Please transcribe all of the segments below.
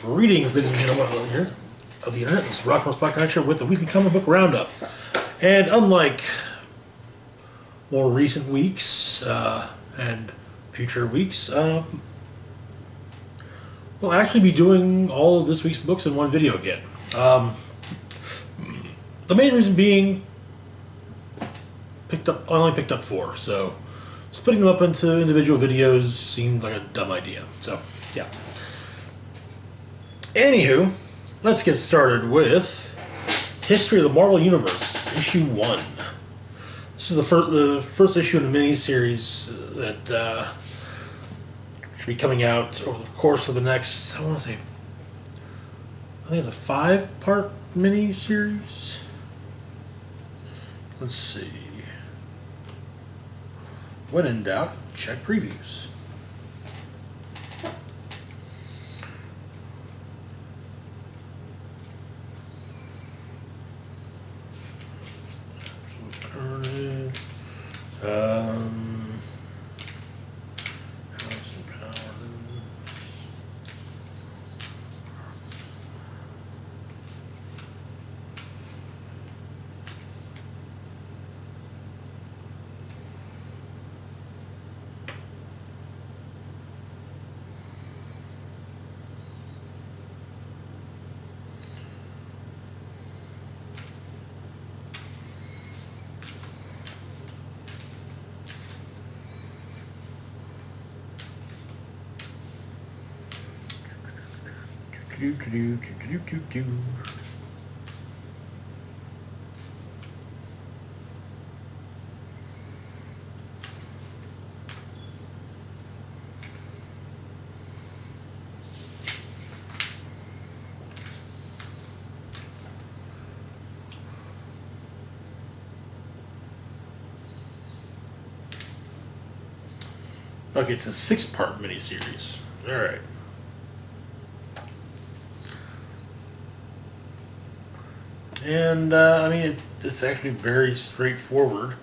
Greetings, ladies and gentlemen here of the internet. This is Rockmouse Black Connection with the weekly comic book roundup. And unlike more recent weeks and future weeks, we'll actually be doing all of this week's books in one video again. The main reason being, I only picked up 4, so splitting them up into individual videos seemed like a dumb idea. So, yeah. Anywho, let's get started with History of the Marvel Universe, Issue 1. This is the first issue in a mini-series that should be coming out over the course of the next, I think it's a 5-part mini-series. Let's see. When in doubt, check previews. House and Paladins. Okay, it's a 6-part miniseries. Alright. And, I mean, it's actually very straightforward.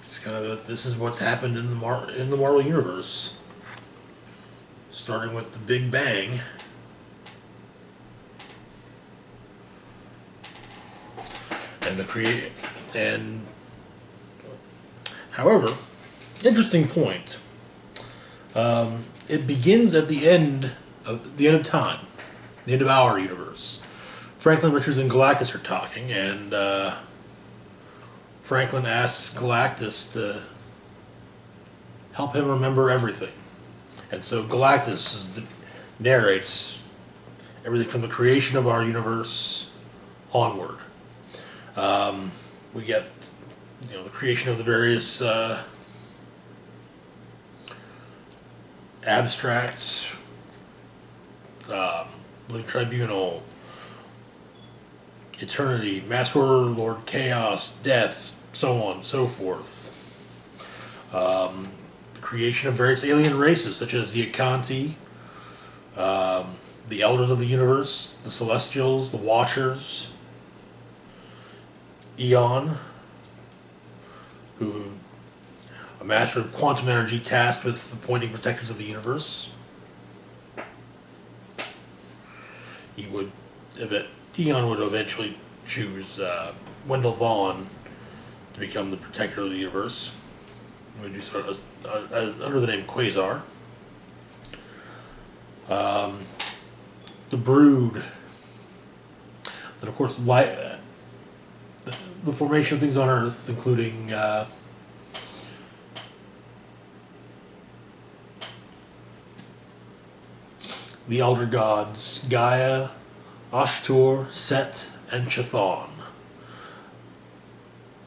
It's kind of this is what's happened in the Marvel Universe. Starting with the Big Bang. And however, interesting point. It begins at the end of time. The end of our universe. Franklin Richards and Galactus are talking, and Franklin asks Galactus to help him remember everything. And so Galactus narrates everything from the creation of our universe onward. We get, the creation of the various abstracts, Living Tribunal, Eternity, Master Order, Lord Chaos, Death, so on and so forth. The creation of various alien races such as the Akanti, the Elders of the Universe, the Celestials, the Watchers, Eon, who a master of quantum energy tasked with appointing protectors of the universe. Eon would eventually choose Wendell Vaughn to become the protector of the universe. He would do so under the name Quasar. The Brood. Then, of course, the formation of things on Earth, including the Elder Gods, Gaia, Ashtur, Set, and Chthon.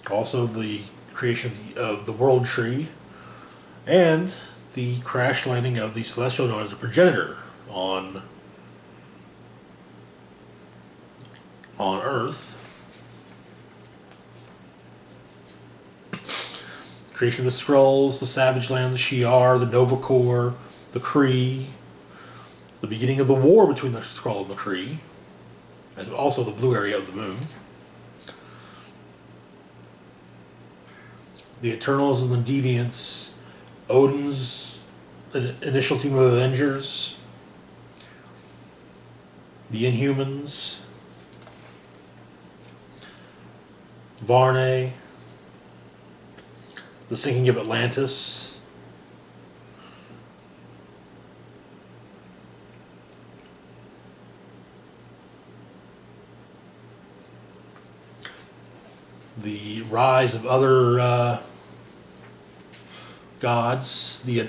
Also the creation of the World Tree, and the crash landing of the Celestial known as the Progenitor on Earth. Creation of the Skrulls, the Savage Land, the Shi'ar, the Nova Corps, the Kree. The beginning of the war between the Skrull and the Kree, as also the blue area of the moon. The Eternals and the Deviants, Odin's initial team of Avengers, the Inhumans, Varney, the sinking of Atlantis, the rise of other gods, the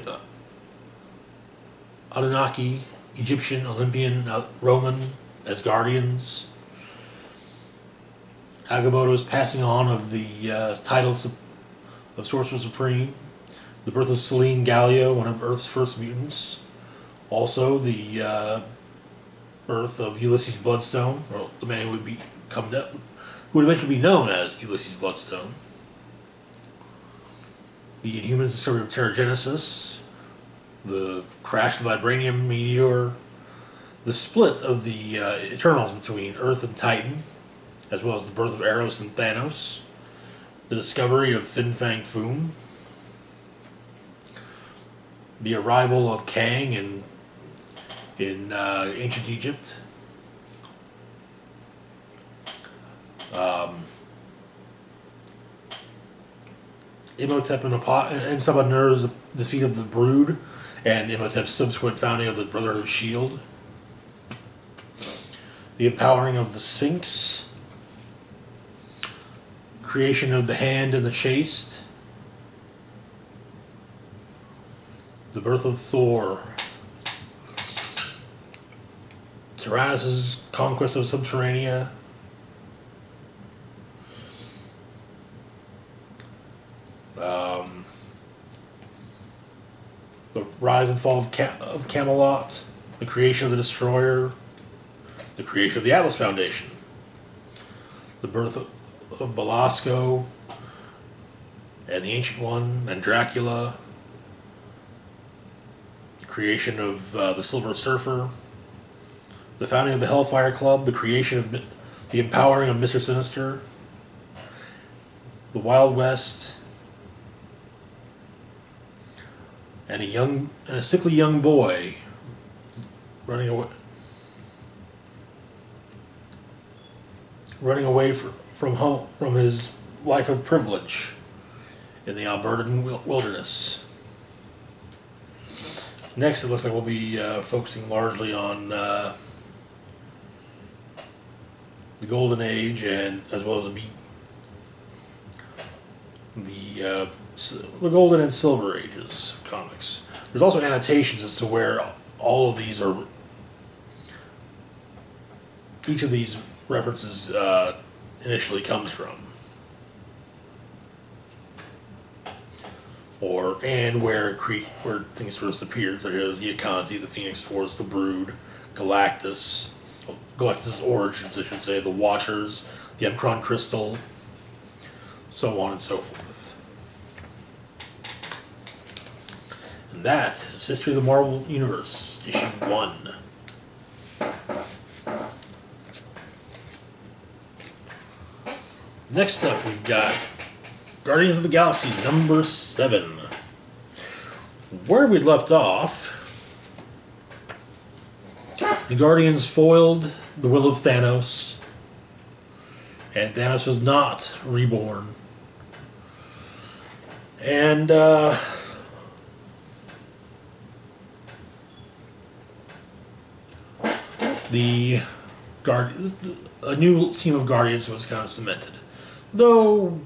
Anunnaki, Egyptian, Olympian, Roman, Asgardians, Agamotto's passing on of the titles of Sorcerer Supreme, the birth of Selene Gallio, one of Earth's first mutants, also the birth of Ulysses Bloodstone, or the man who would who would eventually be known as Ulysses Bloodstone, the Inhumans' discovery of Terrigenesis, the crash of the Vibranium meteor, the split of the Eternals between Earth and Titan, as well as the birth of Eros and Thanos, the discovery of Fin Fang Foom, the arrival of Kang in ancient Egypt, Imhotep and Sabanur's defeat of the Brood, and Imhotep's subsequent founding of the Brotherhood of Shield, the empowering of the Sphinx, creation of the Hand and the Chaste, the birth of Thor, Tyrannus' conquest of Subterranea, the rise and fall of Camelot, the creation of the Destroyer, the creation of the Atlas Foundation, the birth of Belasco and the Ancient One and Dracula, the creation of the Silver Surfer, the founding of the Hellfire Club, the creation of the empowering of Mr. Sinister, the Wild West, and a sickly young boy running away from home, from his life of privilege in the Albertan wilderness. Next, it looks like we'll be focusing largely on the Golden Age, and as well as the Golden and Silver Ages of comics. There's also annotations as to where all of these are. Each of these references initially comes from, and where things first appeared, such as Yakanti, the Phoenix Force, the Brood, Galactus' origins, I should say, the Watchers, the Emkron Crystal, so on and so forth. And that is History of the Marvel Universe, Issue 1. Next up, we've got Guardians of the Galaxy number 7. Where we left off, the Guardians foiled the will of Thanos, and Thanos was not reborn. And a new team of Guardians was kind of cemented. Though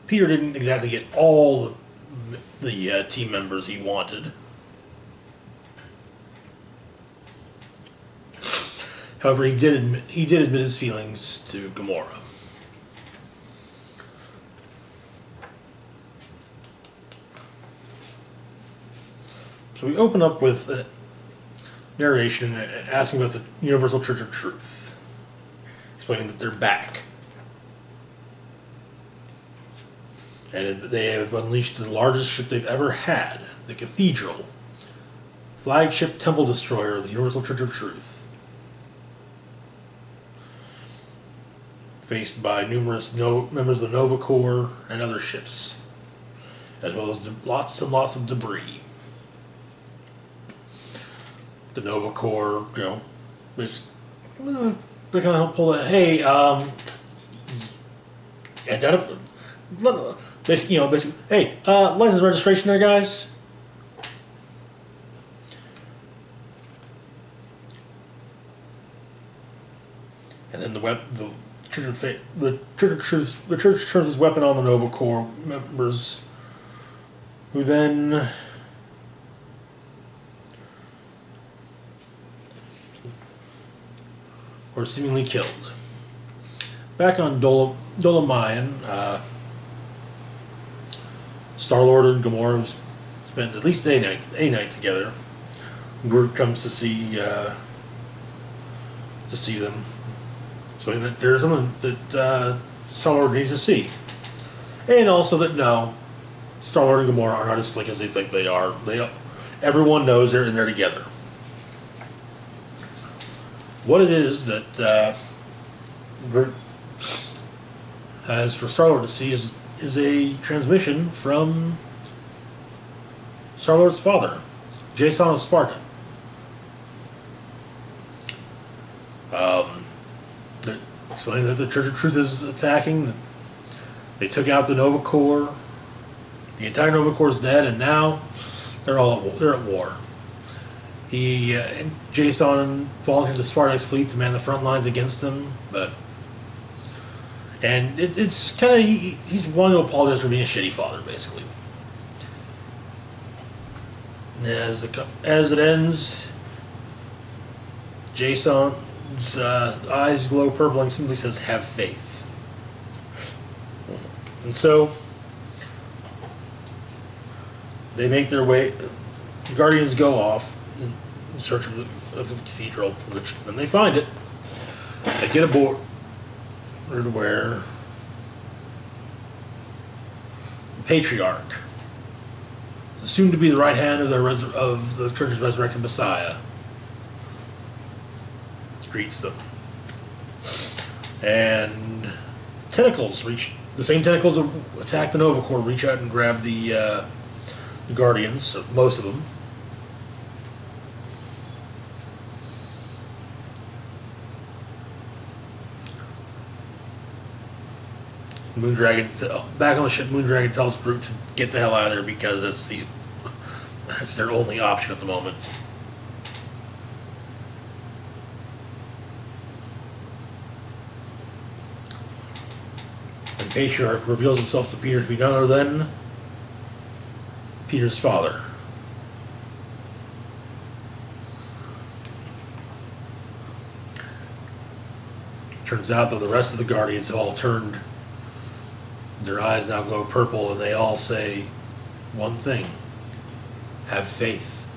Peter didn't exactly get all the team members he wanted. However, he did admit his feelings to Gamora. So we open up with a narration asking about the Universal Church of Truth, explaining that they're back. And they have unleashed the largest ship they've ever had, the Cathedral, flagship temple destroyer of the Universal Church of Truth, faced by numerous members of the Nova Corps and other ships. as well as lots and lots of debris. The Nova Corps, they're gonna help pull it. Hey, identify. Basically, hey, license registration there, guys. And then the Church turns its weapon on the Nova Corps members, who then were seemingly killed. Back on Dolomian, Star-Lord and Gamora have spent at least a night together. Groot comes to see them. So that there's something that Star-Lord needs to see. And also that no, Star-Lord and Gamora are not as slick as they think they are. Everyone knows they're in there together. What it is that Groot has for Star-Lord to see is a transmission from Star-Lord's father, Jason of Sparta. Explaining that the Church of Truth is attacking. They took out the Nova Corps. The entire Nova Corps is dead, and now they're at war. Jason volunteered the Spartax fleet to man the front lines against them, it's kind of he's wanting to apologize for being a shitty father, basically. And as it ends, Jason's eyes glow purple and simply says, "Have faith." And so they make their way. The Guardians go off in search of the cathedral, which when they find it, they get aboard where the Patriarch, soon to be the right hand of the Church's resurrected Messiah, greets them. And the same tentacles that attack the Nova Corps reach out and grab the Guardians, most of them. Back on the ship, Moondragon tells Groot to get the hell out of there because that's their only option at the moment. And Patriarch reveals himself to Peter to be none other than Peter's father. Turns out that the rest of the Guardians have all turned. Their eyes now glow purple, and they all say one thing: have faith.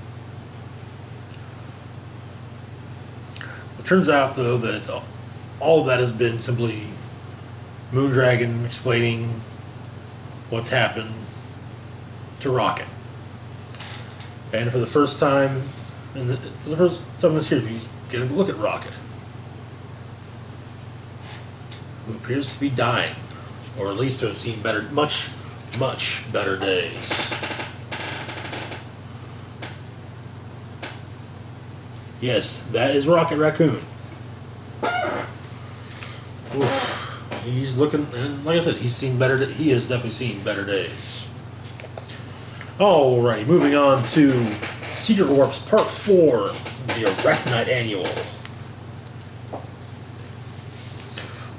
It turns out, though, that all of that has been simply Moondragon explaining what's happened to Rocket. And for the first time in this series, we get a look at Rocket, who appears to be dying. Or at least have seen much better days. Yes, that is Rocket Raccoon. Oof. He's looking, and like I said, he has definitely seen better days. Alrighty, moving on to Secret Warps Part 4, the Arachnite Annual.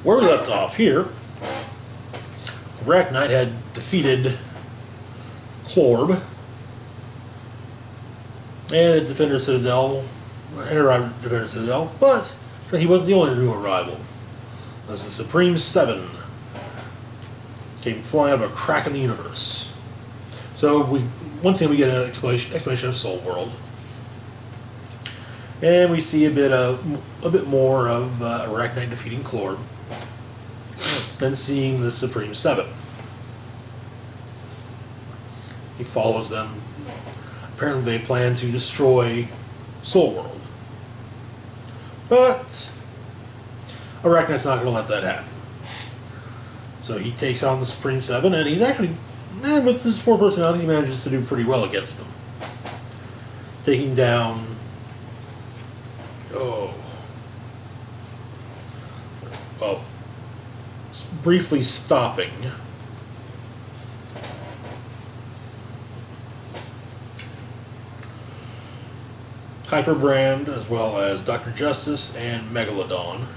Where we left off here, Arachnite had defeated Clorb and Defender Citadel, but he wasn't the only new arrival. As the Supreme Seven came flying out of a crack in the universe. So once again we get an explanation of Soul World, and we see a bit more of Arachnite defeating Clorb. And seeing the Supreme Seven. He follows them. Apparently they plan to destroy Soul World. But Arachnite's not going to let that happen. So he takes on the Supreme Seven, and he's actually And with his 4 personality, he manages to do pretty well against them. Taking down... Oh... Well... Briefly stopping... Hyperbrand, as well as Dr. Justice and Megalodon.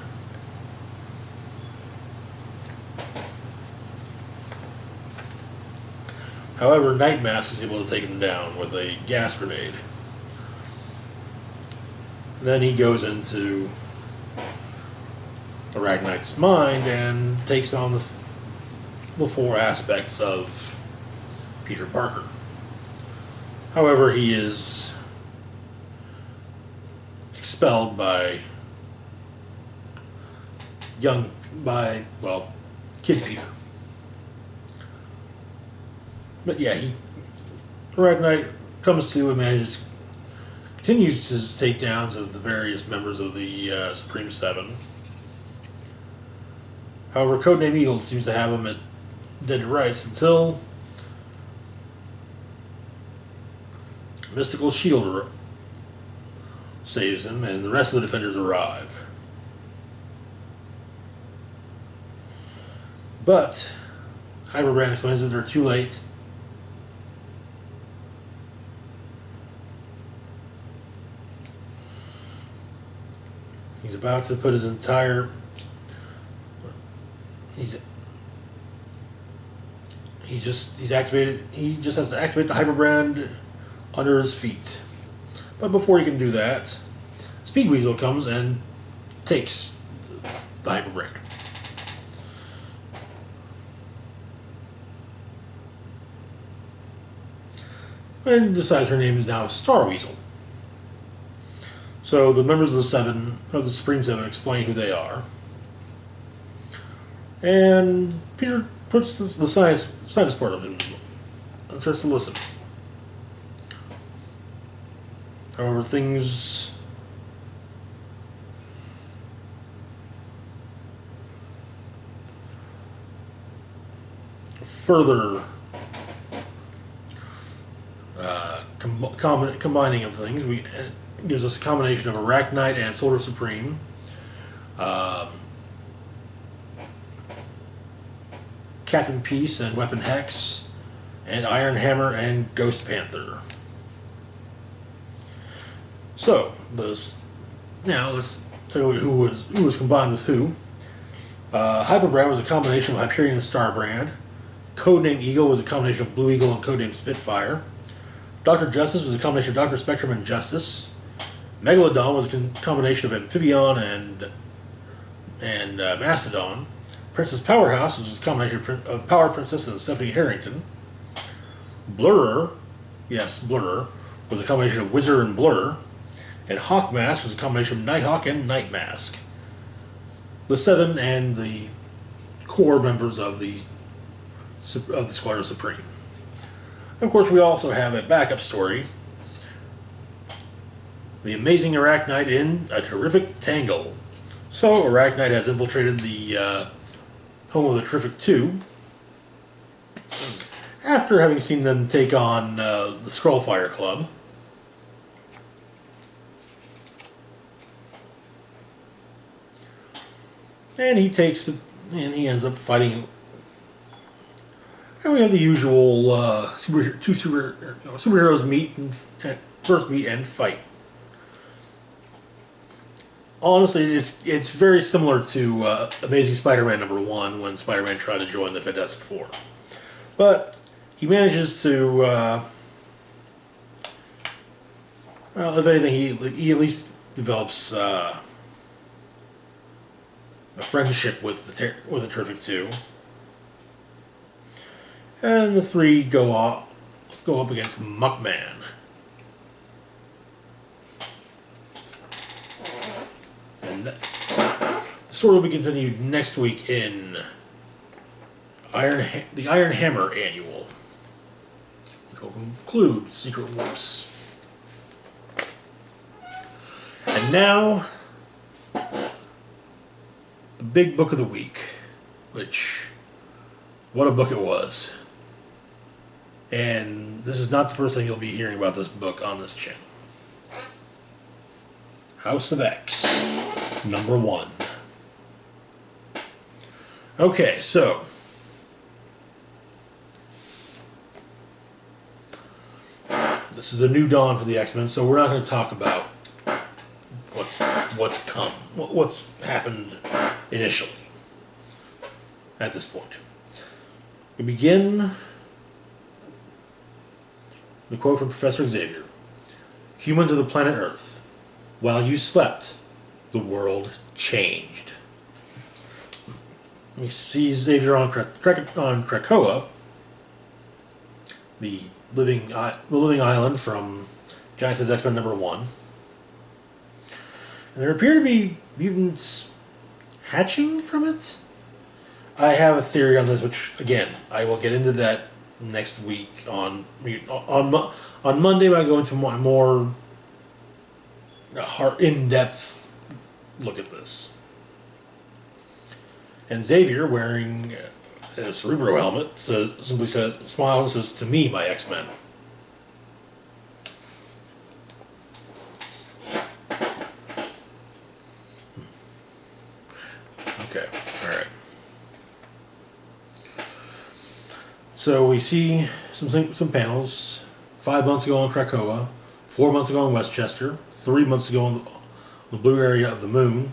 However, Nightmask is able to take him down with a gas grenade. Then he goes into Arachnite's mind and takes on the 4 aspects of Peter Parker. However, he is expelled by Kid Peter. But yeah, Arachnite comes to and continues his takedowns of the various members of the Supreme Seven. However, Codename Eagle seems to have him at dead to rights until Mystical Shield saves him, and the rest of the defenders arrive. But Hyperbrand explains that they're too late. He's about to put his entire... He just has to activate the Hyperbrand under his feet. But before he can do that, Speed Weasel comes and takes the Hyperbrand. And decides her name is now Star Weasel. So the members of the Supreme Seven explain who they are. And Peter puts the scientist part of him and starts to listen. However, things further combining of things, it gives us a combination of Arachnite and Soldier Supreme. Captain Peace and Weapon Hex, and Iron Hammer and Ghost Panther. So, now let's take a look at who was combined with who. Hyperbrand was a combination of Hyperion and Starbrand. Codename Eagle was a combination of Blue Eagle and Codename Spitfire. Dr. Justice was a combination of Dr. Spectrum and Justice. Megalodon was a combination of Amphibion and Mastodon. Princess Powerhouse was a combination of Power Princess and Stephanie Harrington. Blurrer, was a combination of Wizard and Blur. And Hawkmask was a combination of Nighthawk and Nightmask. The 7 and the core members of the Squadron Supreme. And of course, we also have a backup story. The Amazing Arachnite in a Terrific Tangle. So, Arachnite has infiltrated the home of the Terrific 2. After having seen them take on the Skrullfire Club. And he ends up fighting. And we have the usual superheroes meet and fight. Honestly, it's very similar to Amazing Spider-Man #1 when Spider-Man tried to join the Fantastic Four. But he manages to, well, if anything, he at least develops a friendship with the Terrific 2. And the 3 go up against Muckman. And the story will be continued next week in the Iron Hammer Annual. It will conclude Secret Wars. And now, the big book of the week, which, what a book it was. And this is not the first thing you'll be hearing about this book on this channel. House of X, number 1. Okay, so this is a new dawn for the X-Men, so we're not going to talk about what's happened initially at this point. We begin with a quote from Professor Xavier. Humans of the planet Earth, while you slept, the world changed. We see Xavier on Krakoa, the living island from Giant Size X-Men number 1. And there appear to be mutants hatching from it. I have a theory on this, which, again, I will get into that next week on Monday when I go into my more in-depth look at this. And Xavier, wearing a Cerebro helmet, simply smiles and says, "To me, my X-Men." Okay, alright. So we see some panels. 5 months ago on Krakoa, 4 months ago on Westchester, 3 months ago on the blue area of the moon,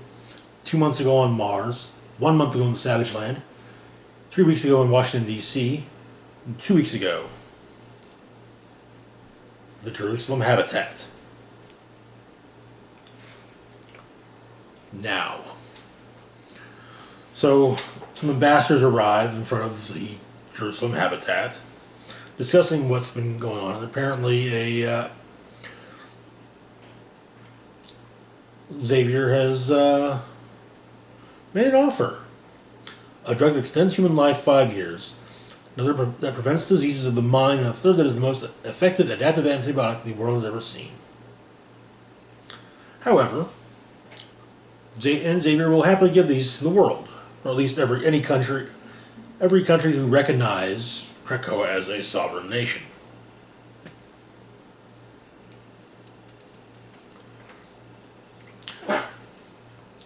2 months ago on Mars, 1 month ago in the Savage Land, 3 weeks ago in Washington, D.C., and 2 weeks ago, the Jerusalem Habitat. Now, so some ambassadors arrive in front of the Jerusalem Habitat, discussing what's been going on. And apparently, Xavier has made an offer. A drug that extends human life 5 years, another that prevents diseases of the mind, and a third that is the most effective adaptive antibiotic the world has ever seen. However, Xavier will happily give these to the world, or at least every country who recognize Krakoa as a sovereign nation.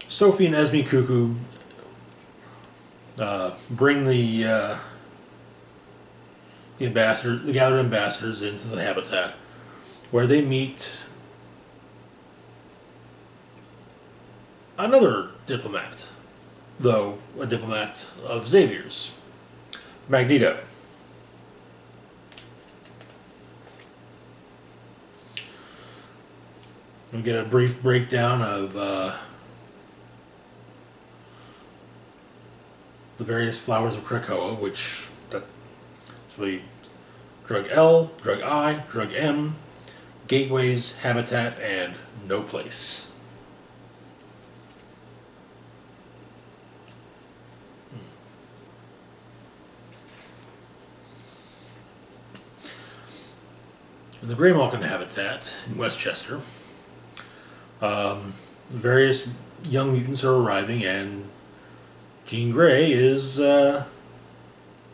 Sophie and Esme Cuckoo bring the gathered ambassadors into the habitat, where they meet another diplomat, though a diplomat of Xavier's, Magneto. We get a brief breakdown of the various flowers of Krakoa, which we drug L, drug I, drug M, gateways, habitat, and no place. In the Greymalkin habitat in Westchester, various young mutants are arriving, and Jean Grey is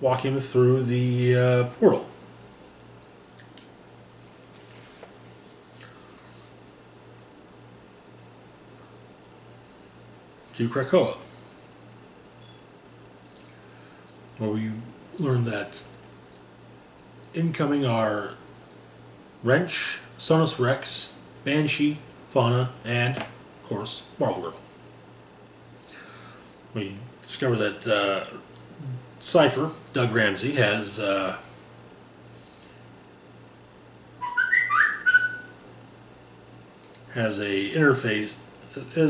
walking through the portal. To Krakoa, where we learn that incoming are Wrench, Sonus Rex, Banshee, Fauna, and, of course, Marvel Girl. We discover that Cypher, Doug Ramsey, has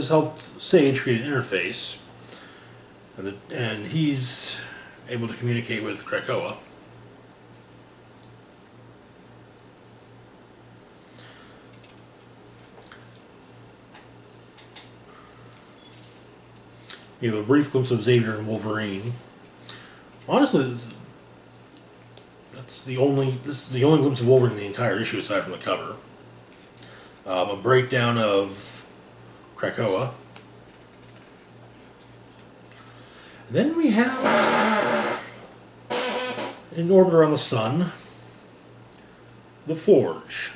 helped Sage create an interface, and he's able to communicate with Krakoa. You have a brief glimpse of Xavier and Wolverine. Honestly, this is the only glimpse of Wolverine in the entire issue, aside from the cover. A breakdown of Krakoa. And then we have In Orbit Around the Sun, The Forge,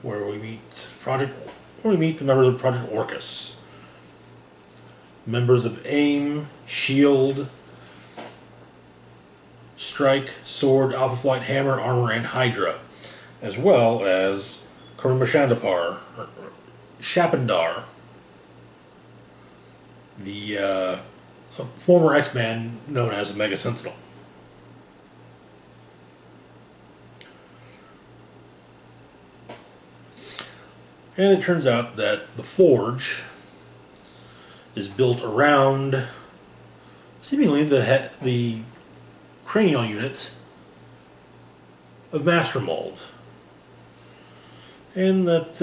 where we meet the members of Project Orcus, members of AIM, Shield, Strike, Sword, Alpha Flight, Hammer, Armor, and Hydra, as well as Karuma Shapandar, the former X-Man known as the Mega Sentinel. And it turns out that the Forge is built around seemingly the cranial unit of Master Mold. And that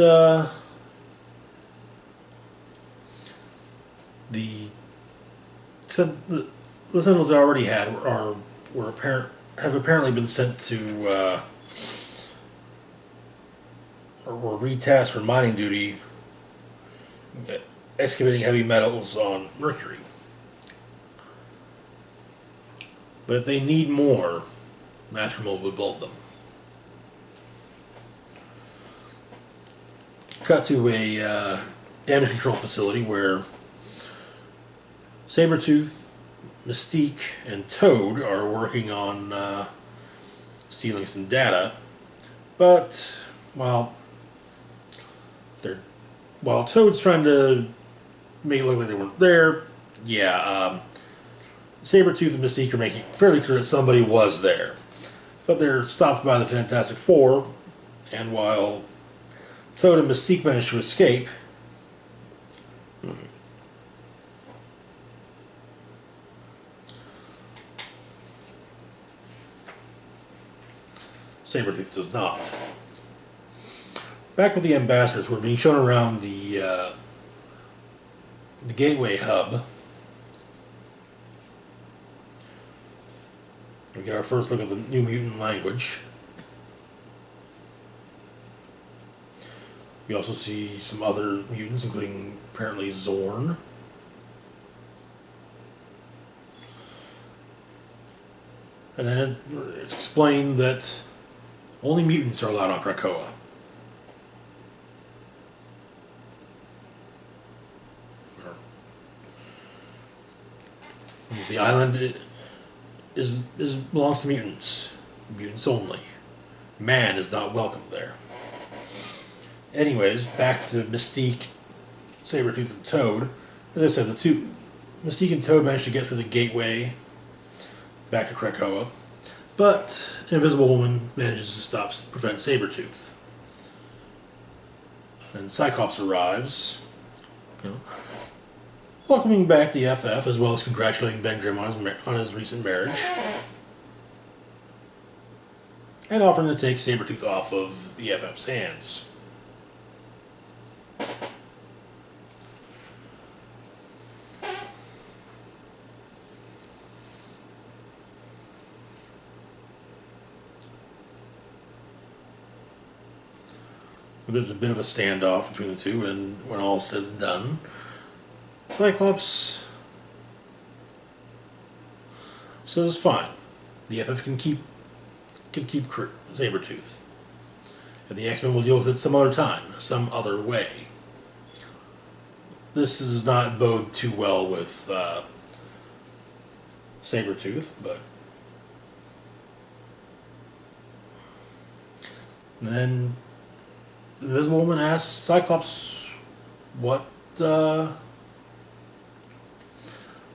the Sentinels they already had have apparently been sent to or were retasked for mining duty, excavating heavy metals on Mercury. But if they need more, Master Mold would build them. Cut to a damage control facility where Sabretooth, Mystique, and Toad are working on stealing some data. But, while Toad's trying to make it look like they weren't there, Sabretooth and Mystique are making it fairly clear that somebody was there. But they're stopped by the Fantastic Four, and while Toad and Mystique manage to escape, Sabretooth does not. Back with the ambassadors, we're being shown around the Gateway Hub. We get our first look at the New Mutant language. We also see some other mutants, including apparently Zorn. And then it's explained that only mutants are allowed on Krakoa. The island belongs to mutants. Mutants only. Man is not welcome there. Anyways, back to Mystique, Sabretooth, and Toad. As I said, the two Mystique and Toad managed to get through the gateway back to Krakoa, but an Invisible Woman manages to prevent Sabretooth. Then Cyclops arrives, welcoming back the FF, as well as congratulating Ben Grimm on his recent marriage, and offering to take Sabretooth off of the FF's hands. There's a bit of a standoff between the two, and when all's said and done, Cyclops says fine. The FF can keep Sabretooth. And the X-Men will deal with it some other time, some other way. This does not bode too well with Sabretooth, but and then the Invisible Woman asks Cyclops what the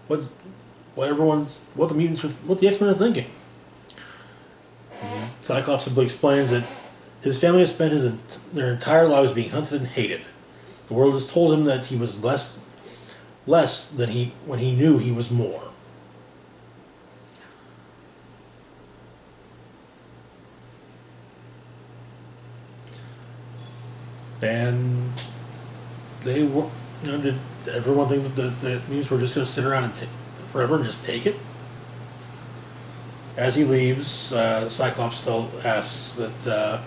X-Men are thinking. Cyclops simply explains that his family has spent their entire lives being hunted and hated. The world has told him that he was less than when he knew he was more. And they were, did everyone think that the mutants were just going to sit around and forever and just take it? As he leaves, Cyclops still asks that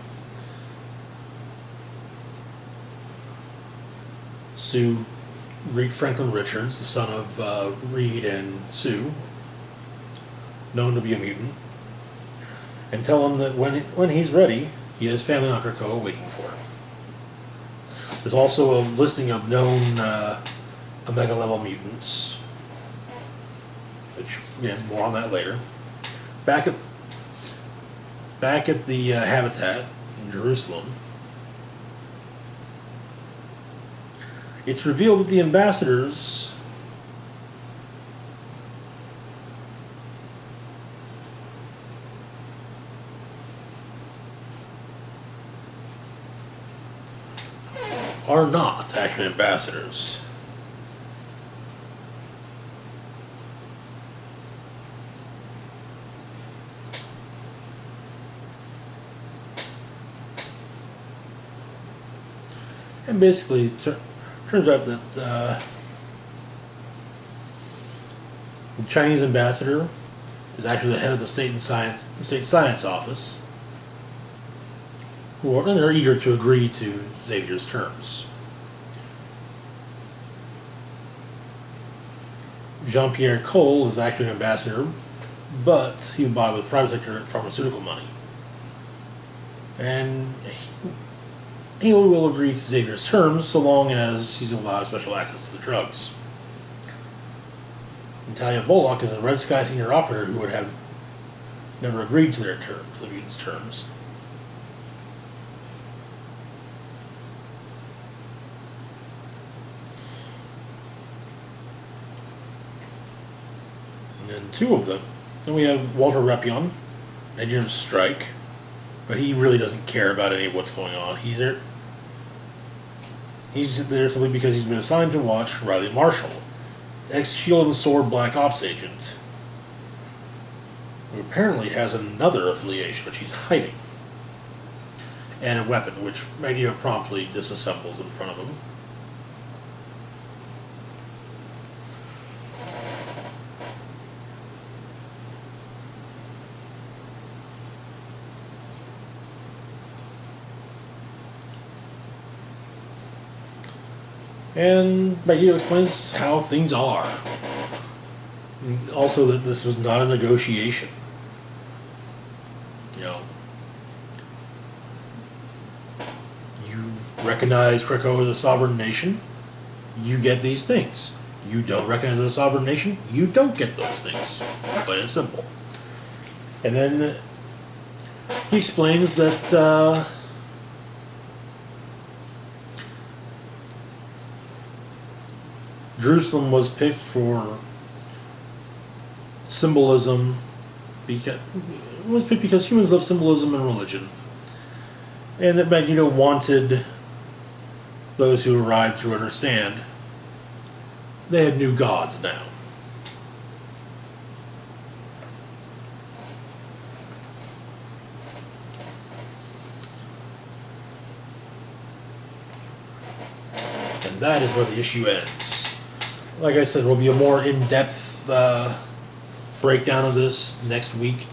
Sue greet Franklin Richards, the son of Reed and Sue, known to be a mutant. and tell him that when he's ready, he has family on Krakoa waiting for him. There's also a listing of known Omega level mutants, which again, more on that later. Back at the habitat in Jerusalem, it's revealed that the ambassadors are not actually ambassadors. And basically, turns out that the Chinese ambassador is actually the head of the state science office, and they're eager to agree to Xavier's terms. Jean-Pierre Cole is actually an ambassador, but he bought with private sector pharmaceutical money, and he will agree to Xavier's terms so long as he's allowed special access to the drugs. Natalia Volok is a Red Sky senior operator who would have never agreed to their terms, the mutants' terms. And then two of them. Then we have Walter Repion, Agent of Strike, but he really doesn't care about any of what's going on. He's there simply because he's been assigned to watch Riley Marshall, ex-Shield and Sword Black Ops agent, who apparently has another affiliation which he's hiding, and a weapon which Magneto promptly disassembles in front of him. And Magneto explains how things are. And also that this was not a negotiation. You know, you recognize Krakoa as a sovereign nation, you get these things. You don't recognize it as a sovereign nation, you don't get those things. Plain and simple. And then he explains that Jerusalem was picked for symbolism, because humans love symbolism and religion, and that Magneto wanted those who arrived to understand they had new gods now. And that is where the issue ends. Like I said, there will be a more in-depth breakdown of this next week,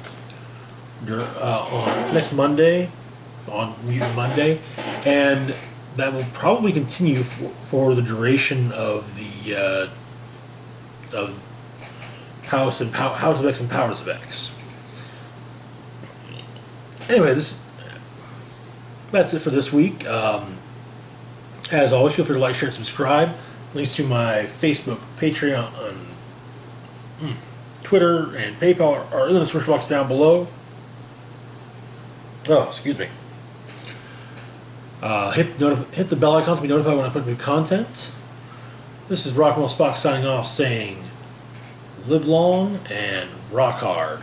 on next Monday, on Mutant Monday, and that will probably continue for the duration of the of House of X and Powers of X. Anyway, that's it for this week. As always, feel free to like, share, and subscribe. Links to my Facebook, Patreon, Twitter, and PayPal are in the description box down below. Oh, excuse me. Hit the bell icon to be notified when I put new content. This is Rock'n'Roll Spock signing off, saying, live long and rock hard.